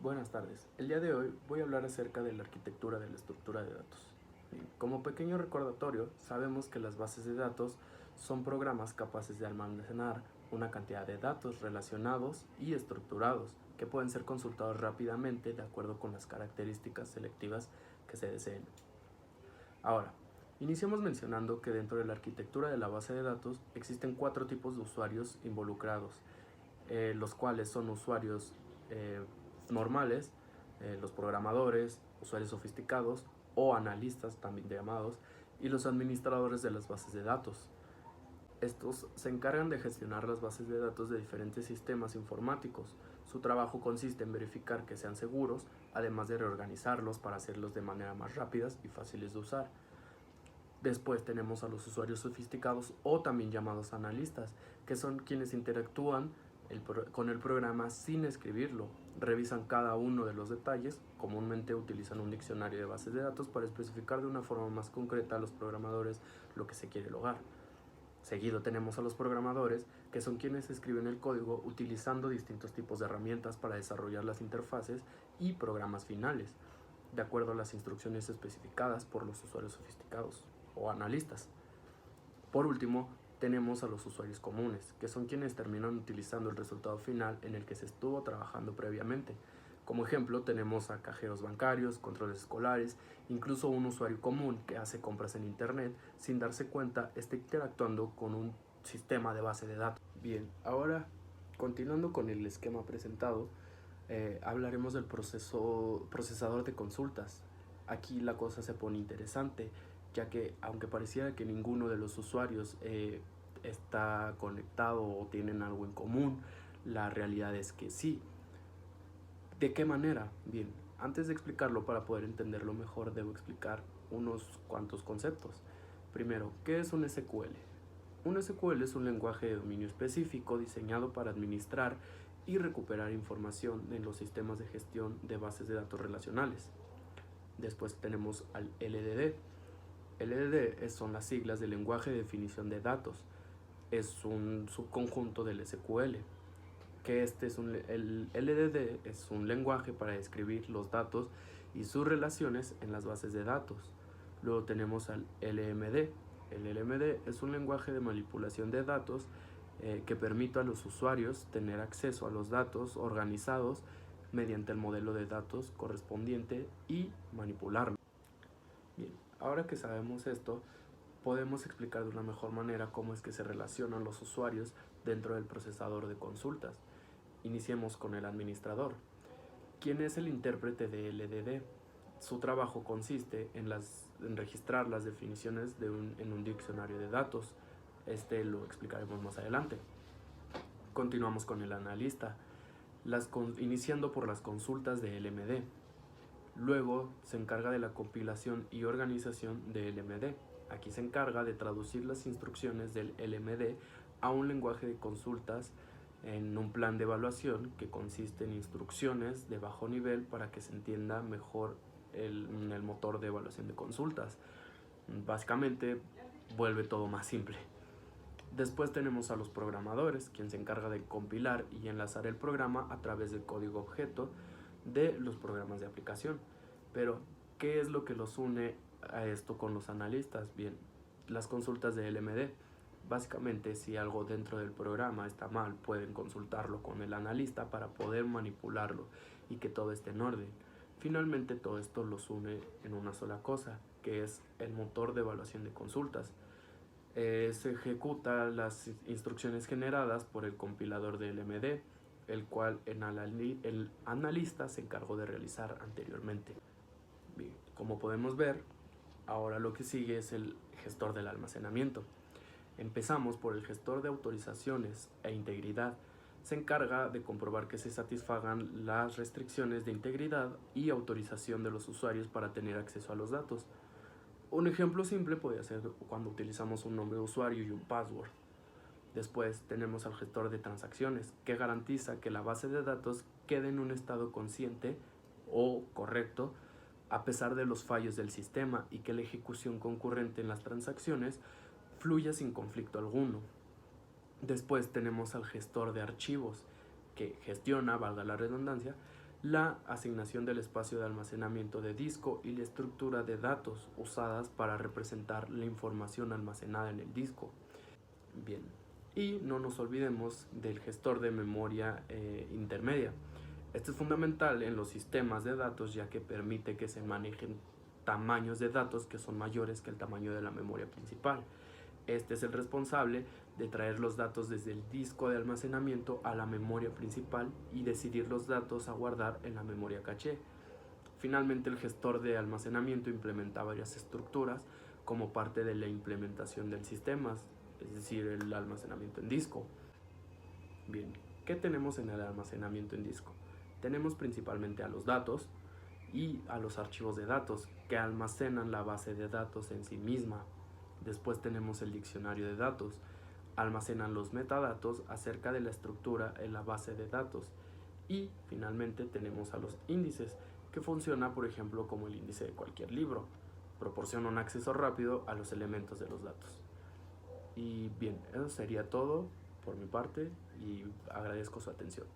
Buenas tardes. El día de hoy voy a hablar acerca de la arquitectura de la estructura de datos. Bien, como pequeño recordatorio, sabemos que las bases de datos son programas capaces de almacenar una cantidad de datos relacionados y estructurados que pueden ser consultados rápidamente de acuerdo con las características selectivas que se deseen. Ahora, iniciamos mencionando que dentro de la arquitectura de la base de datos existen 4 tipos de usuarios involucrados, los cuales son usuarios normales, los programadores, usuarios sofisticados o analistas también llamados, y los administradores de las bases de datos. Estos se encargan de gestionar las bases de datos de diferentes sistemas informáticos. Su trabajo consiste en verificar que sean seguros, además de reorganizarlos para hacerlos de manera más rápidas y fáciles de usar. Después tenemos a los usuarios sofisticados o también llamados analistas, que son quienes interactúan con el programa sin escribirlo. Revisan cada uno de los detalles, comúnmente utilizan un diccionario de bases de datos para especificar de una forma más concreta a los programadores lo que se quiere lograr. Seguido tenemos a los programadores, que son quienes escriben el código utilizando distintos tipos de herramientas para desarrollar las interfaces y programas finales, de acuerdo a las instrucciones especificadas por los usuarios sofisticados o analistas. Por último, tenemos a los usuarios comunes, que son quienes terminan utilizando el resultado final en el que se estuvo trabajando previamente. Como ejemplo, tenemos a cajeros bancarios, controles escolares, incluso un usuario común que hace compras en internet sin darse cuenta está interactuando con un sistema de base de datos. Bien, ahora continuando con el esquema presentado, hablaremos del procesador de consultas. Aquí la cosa se pone interesante, ya que aunque pareciera que ninguno de los usuarios está conectado o tienen algo en común, la realidad es que sí. ¿De qué manera? Bien, antes de explicarlo, para poder entenderlo mejor, debo explicar unos cuantos conceptos. Primero, ¿qué es un SQL? Un SQL es un lenguaje de dominio específico diseñado para administrar y recuperar información en los sistemas de gestión de bases de datos relacionales. Después tenemos al LDD. LDD son las siglas del lenguaje de definición de datos. Es un subconjunto del SQL. El LDD es un lenguaje para describir los datos y sus relaciones en las bases de datos. Luego tenemos al LMD. El LMD es un lenguaje de manipulación de datos que permite a los usuarios tener acceso a los datos organizados mediante el modelo de datos correspondiente y manipularlo. Bien, ahora que sabemos esto, podemos explicar de una mejor manera cómo es que se relacionan los usuarios dentro del procesador de consultas. Iniciemos con el administrador. ¿Quién es el intérprete de LDD? Su trabajo consiste en registrar las definiciones en un diccionario de datos. Este lo explicaremos más adelante. Continuamos con el analista, iniciando por las consultas de LMD. Luego se encarga de la compilación y organización de LMD. Aquí se encarga de traducir las instrucciones del LMD a un lenguaje de consultas en un plan de evaluación que consiste en instrucciones de bajo nivel para que se entienda mejor el motor de evaluación de consultas. Básicamente vuelve todo más simple. Después tenemos a los programadores, quien se encarga de compilar y enlazar el programa a través del código objeto de los programas de aplicación. Pero, ¿qué es lo que los une a esto con los analistas? Bien, las consultas de LMD. Básicamente, si algo dentro del programa está mal, pueden consultarlo con el analista para poder manipularlo y que todo esté en orden. Finalmente, todo esto los une en una sola cosa, que es el motor de evaluación de consultas. Se ejecuta las instrucciones generadas por el compilador de LMD, el cual el analista se encargó de realizar anteriormente. Bien, como podemos ver, ahora lo que sigue es el gestor del almacenamiento. Empezamos por el gestor de autorizaciones e integridad. Se encarga de comprobar que se satisfagan las restricciones de integridad y autorización de los usuarios para tener acceso a los datos. Un ejemplo simple podría ser cuando utilizamos un nombre de usuario y un password. Después tenemos al gestor de transacciones, que garantiza que la base de datos quede en un estado consciente o correcto a pesar de los fallos del sistema y que la ejecución concurrente en las transacciones fluya sin conflicto alguno. Después tenemos al gestor de archivos, que gestiona, valga la redundancia, la asignación del espacio de almacenamiento de disco y la estructura de datos usadas para representar la información almacenada en el disco. Bien, y no nos olvidemos del gestor de memoria intermedia. Este es fundamental en los sistemas de datos, ya que permite que se manejen tamaños de datos que son mayores que el tamaño de la memoria principal. Este es el responsable de traer los datos desde el disco de almacenamiento a la memoria principal y decidir los datos a guardar en la memoria caché. Finalmente, el gestor de almacenamiento implementa varias estructuras como parte de la implementación del sistema, es decir, el almacenamiento en disco. Bien, ¿qué tenemos en el almacenamiento en disco? Tenemos principalmente a los datos y a los archivos de datos que almacenan la base de datos en sí misma. Después tenemos el diccionario de datos, almacenan los metadatos acerca de la estructura en la base de datos. Y finalmente tenemos a los índices, que funciona por ejemplo como el índice de cualquier libro, proporciona un acceso rápido a los elementos de los datos. Y bien, eso sería todo por mi parte y agradezco su atención.